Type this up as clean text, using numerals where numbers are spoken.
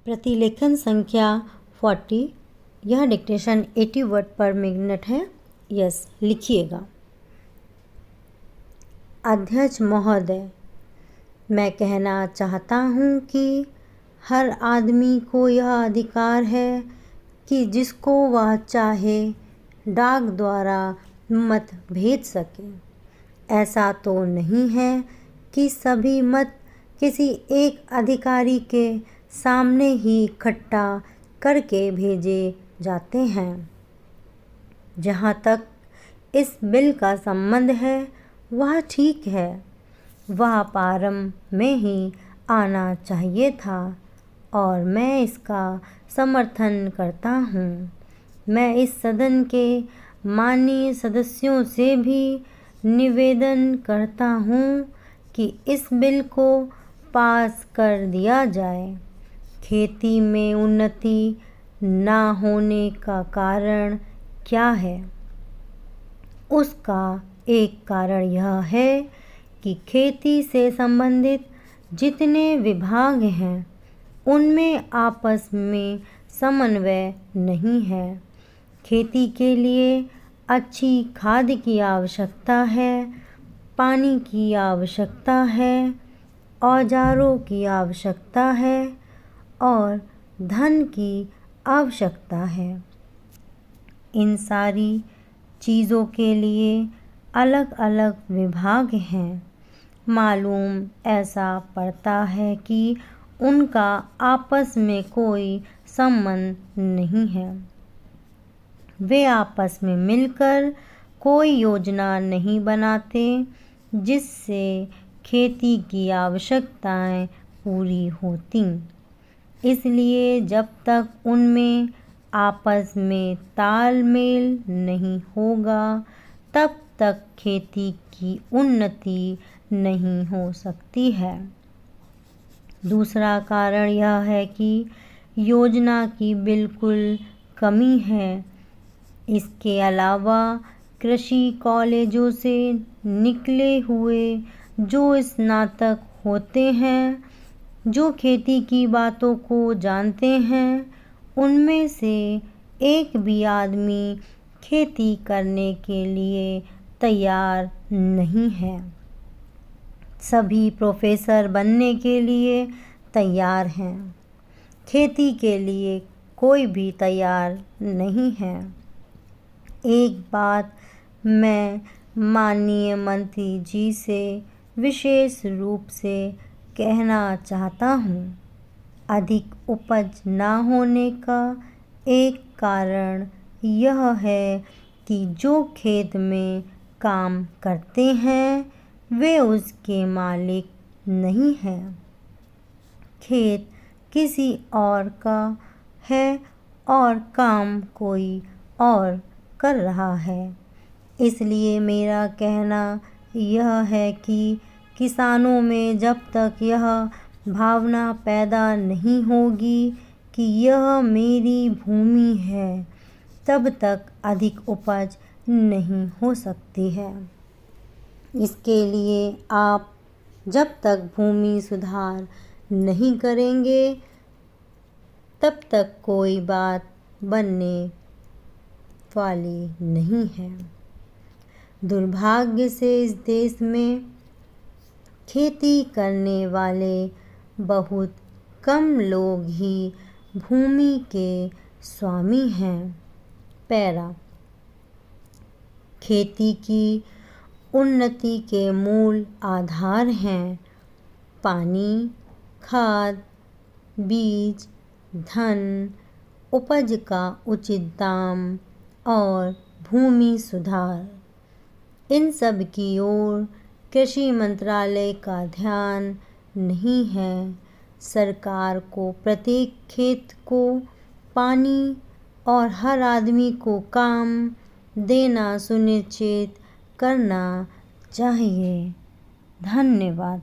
प्रतिलेखन संख्या 40। यह डिक्टेशन 80 वर्ड पर मिनट है। यस लिखिएगा। अध्यक्ष महोदय, मैं कहना चाहता हूँ कि हर आदमी को यह अधिकार है कि जिसको वह चाहे डाक द्वारा मत भेज सके। ऐसा तो नहीं है कि सभी मत किसी एक अधिकारी के सामने ही इकट्ठा करके भेजे जाते हैं। जहाँ तक इस बिल का संबंध है वह ठीक है, वह प्रारंभ में ही आना चाहिए था और मैं इसका समर्थन करता हूँ। मैं इस सदन के माननीय सदस्यों से भी निवेदन करता हूँ कि इस बिल को पास कर दिया जाए। खेती में उन्नति ना होने का कारण क्या है? उसका एक कारण यह है कि खेती से संबंधित जितने विभाग हैं उनमें आपस में समन्वय नहीं है। खेती के लिए अच्छी खाद की आवश्यकता है, पानी की आवश्यकता है, औजारों की आवश्यकता है और धन की आवश्यकता है। इन सारी चीज़ों के लिए अलग अलग विभाग हैं। मालूम ऐसा पड़ता है कि उनका आपस में कोई संबंध नहीं है। वे आपस में मिलकर कोई योजना नहीं बनाते जिससे खेती की आवश्यकताएं पूरी होती। इसलिए जब तक उनमें आपस में तालमेल नहीं होगा तब तक खेती की उन्नति नहीं हो सकती है। दूसरा कारण यह है कि योजना की बिल्कुल कमी है। इसके अलावा कृषि कॉलेजों से निकले हुए जो स्नातक होते हैं, जो खेती की बातों को जानते हैं, उनमें से एक भी आदमी खेती करने के लिए तैयार नहीं है। सभी प्रोफेसर बनने के लिए तैयार हैं। खेती के लिए कोई भी तैयार नहीं है। एक बात मैं माननीय मंत्री जी से विशेष रूप से कहना चाहता हूँ। अधिक उपज ना होने का एक कारण यह है कि जो खेत में काम करते हैं वे उसके मालिक नहीं हैं। खेत किसी और का है और काम कोई और कर रहा है। इसलिए मेरा कहना यह है कि किसानों में जब तक यह भावना पैदा नहीं होगी कि यह मेरी भूमि है, तब तक अधिक उपज नहीं हो सकती है। इसके लिए आप जब तक भूमि सुधार नहीं करेंगे तब तक कोई बात बनने वाली नहीं है। दुर्भाग्य से इस देश में खेती करने वाले बहुत कम लोग ही भूमि के स्वामी हैं। पैरा खेती की उन्नति के मूल आधार हैं पानी, खाद, बीज, धन, उपज का उचित दाम और भूमि सुधार। इन सब की ओर कृषि मंत्रालय का ध्यान नहीं है। सरकार को प्रत्येक खेत को पानी और हर आदमी को काम देना सुनिश्चित करना चाहिए। धन्यवाद।